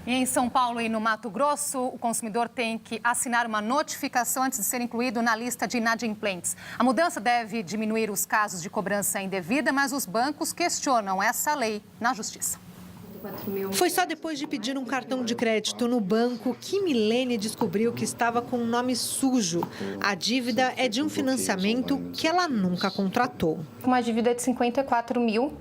Em São Paulo e no Mato Grosso, o consumidor tem que assinar uma notificação antes de ser incluído na lista de inadimplentes. A mudança deve diminuir os casos de cobrança indevida, mas os bancos questionam essa lei na Justiça. Foi só depois de pedir um cartão de crédito no banco que Milene descobriu que estava com um nome sujo. A dívida é de um financiamento que ela nunca contratou. Uma dívida de 54 mil,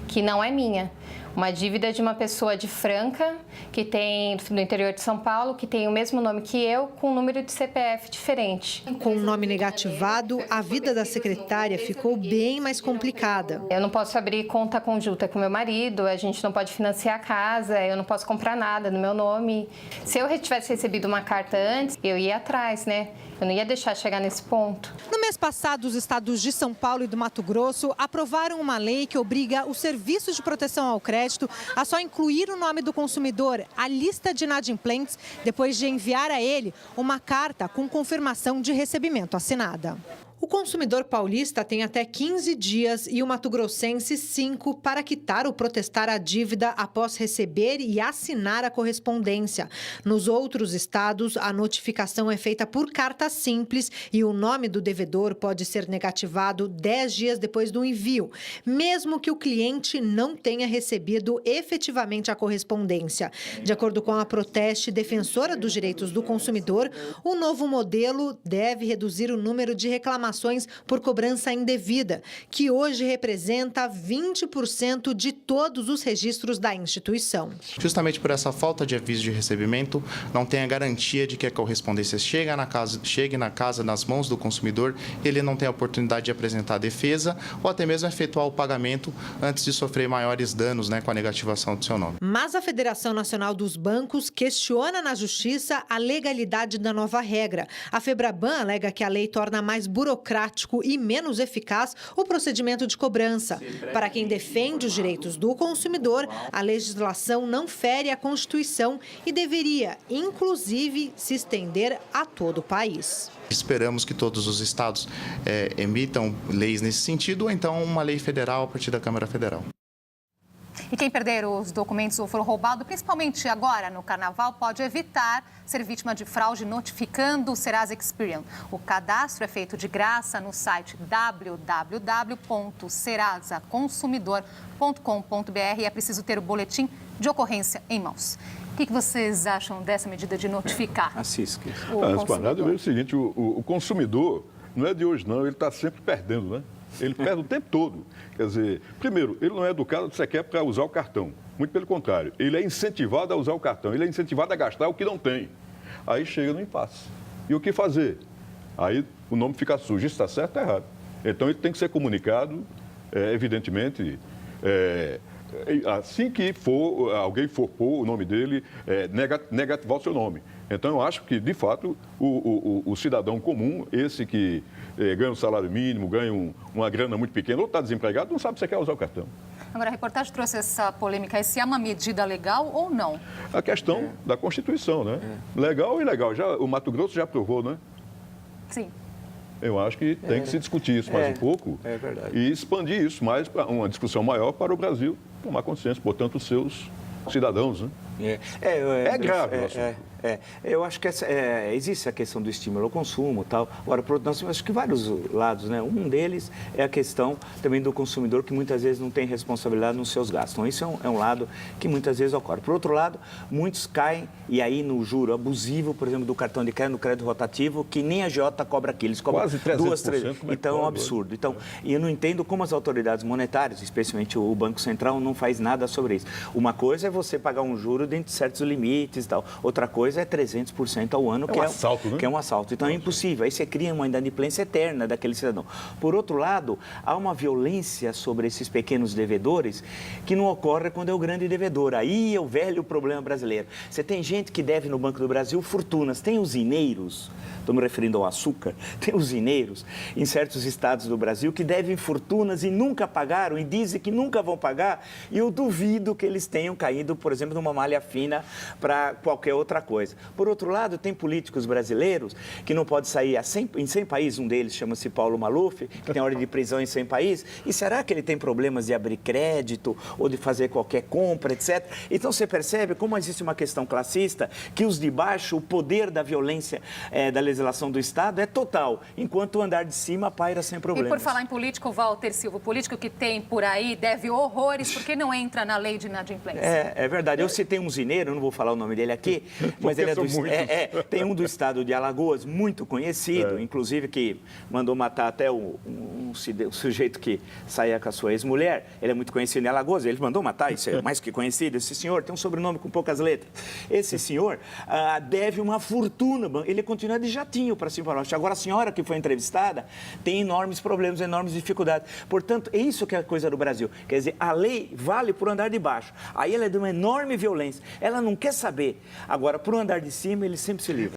que não é minha. Uma dívida de uma pessoa de Franca, que tem no interior de São Paulo, que tem o mesmo nome que eu, com um número de CPF diferente. Com o nome negativado, a vida da secretária ficou bem mais complicada. Eu não posso abrir conta conjunta com meu marido, a gente não pode financiar a casa, eu não posso comprar nada no meu nome. Se eu tivesse recebido uma carta antes, eu ia atrás, né? Eu não ia deixar chegar nesse ponto. No mês passado, os estados de São Paulo e do Mato Grosso aprovaram uma lei que obriga os serviços de proteção ao crédito a só incluir o nome do consumidor à lista de inadimplentes depois de enviar a ele uma carta com confirmação de recebimento assinada. O consumidor paulista tem até 15 dias e o mato-grossense 5 para quitar ou protestar a dívida após receber e assinar a correspondência. Nos outros estados, a notificação é feita por carta simples e o nome do devedor pode ser negativado 10 dias depois do envio, mesmo que o cliente não tenha recebido efetivamente a correspondência. De acordo com a Proteste, defensora dos direitos do consumidor, o novo modelo deve reduzir o número de reclamações por cobrança indevida, que hoje representa 20% de todos os registros da instituição. Justamente por essa falta de aviso de recebimento, não tem a garantia de que a correspondência chegue na casa, nas mãos do consumidor, ele não tem a oportunidade de apresentar a defesa ou até mesmo efetuar o pagamento antes de sofrer maiores danos, com a negativação do seu nome. Mas a Federação Nacional dos Bancos questiona na Justiça a legalidade da nova regra. A Febraban alega que a lei torna mais burocrático e menos eficaz o procedimento de cobrança. Para quem defende os direitos do consumidor, a legislação não fere a Constituição e deveria, inclusive, se estender a todo o país. Esperamos que todos os estados emitam leis nesse sentido, ou então uma lei federal a partir da Câmara Federal. E quem perder os documentos ou for roubado, principalmente agora no Carnaval, pode evitar ser vítima de fraude notificando o Serasa Experian. O cadastro é feito de graça no site www.serasaconsumidor.com.br e é preciso ter o boletim de ocorrência em mãos. O que vocês acham dessa medida de notificar? Assiste. Antes de nada, eu vejo o seguinte, o consumidor não é de hoje não, ele está sempre perdendo, né? Ele perde o tempo todo. Quer dizer, primeiro, ele não é educado sequer para usar o cartão. Muito pelo contrário. Ele é incentivado a usar o cartão. Ele é incentivado a gastar o que não tem. Aí chega no impasse. E o que fazer? Aí o nome fica sujo. Isso está certo ou errado? Então, ele tem que ser comunicado, evidentemente, assim que alguém for pôr o nome dele, negativar o seu nome. Então, eu acho que, de fato, o cidadão comum, esse que ganha um salário mínimo, ganha uma grana muito pequena, ou está desempregado, não sabe se quer usar o cartão. Agora, a reportagem trouxe essa polêmica, se é uma medida legal ou não? A questão da Constituição, né? Legal e ilegal. O Mato Grosso já aprovou, né? Sim. Eu acho que tem que se discutir isso mais um pouco e expandir isso mais para uma discussão maior para o Brasil tomar consciência, portanto, os seus cidadãos, né? É grave o assunto. Eu acho que existe a questão do estímulo ao consumo e tal. Agora, nós temos acho que vários lados, né? Um deles é a questão também do consumidor que muitas vezes não tem responsabilidade nos seus gastos. Então, isso é um lado que muitas vezes ocorre. Por outro lado, muitos caem, e aí no juro abusivo, por exemplo, do cartão de crédito, no crédito rotativo, que nem a agiota cobra aquilo. Eles cobram quase 300%. 2, 3. Então, é um absurdo. Então, e eu não entendo como as autoridades monetárias, especialmente o Banco Central, não faz nada sobre isso. Uma coisa é você pagar um juro dentro de certos limites e tal. Outra coisa é 300% ao ano, assalto, né? Que é um assalto. Então, é impossível. Aí você cria uma inadimplência eterna daquele cidadão. Por outro lado, há uma violência sobre esses pequenos devedores que não ocorre quando é o grande devedor. Aí é o velho problema brasileiro. Você tem gente que deve no Banco do Brasil fortunas. Tem usineiros, estou me referindo ao açúcar, tem usineiros em certos estados do Brasil que devem fortunas e nunca pagaram e dizem que nunca vão pagar. E eu duvido que eles tenham caído, por exemplo, numa malha fina para qualquer outra coisa. coisa. Por outro lado, tem políticos brasileiros que não podem sair em 100 países, um deles chama-se Paulo Maluf, que tem ordem de prisão em 100 países, e será que ele tem problemas de abrir crédito ou de fazer qualquer compra, etc. Então você percebe como existe uma questão classista, que os de baixo, o poder da violência da legislação do Estado é total, enquanto o andar de cima paira sem problemas. E por falar em político, Walter Silva, o político que tem por aí deve horrores porque não entra na lei de inadimplência. É verdade. Eu citei um zineiro, não vou falar o nome dele aqui, mas ele tem um do estado de Alagoas, muito conhecido, inclusive que mandou matar até o sujeito que saía com a sua ex-mulher. Ele é muito conhecido em Alagoas, ele mandou matar, isso é mais que conhecido. Esse senhor tem um sobrenome com poucas letras. Esse senhor deve uma fortuna, ele continua de jatinho para cima e para baixo. Agora, a senhora que foi entrevistada tem enormes problemas, enormes dificuldades. Portanto, é isso que é a coisa do Brasil. Quer dizer, a lei vale por andar de baixo. Aí ela é de uma enorme violência. Ela não quer saber. Agora, por andar de cima, ele sempre se livra.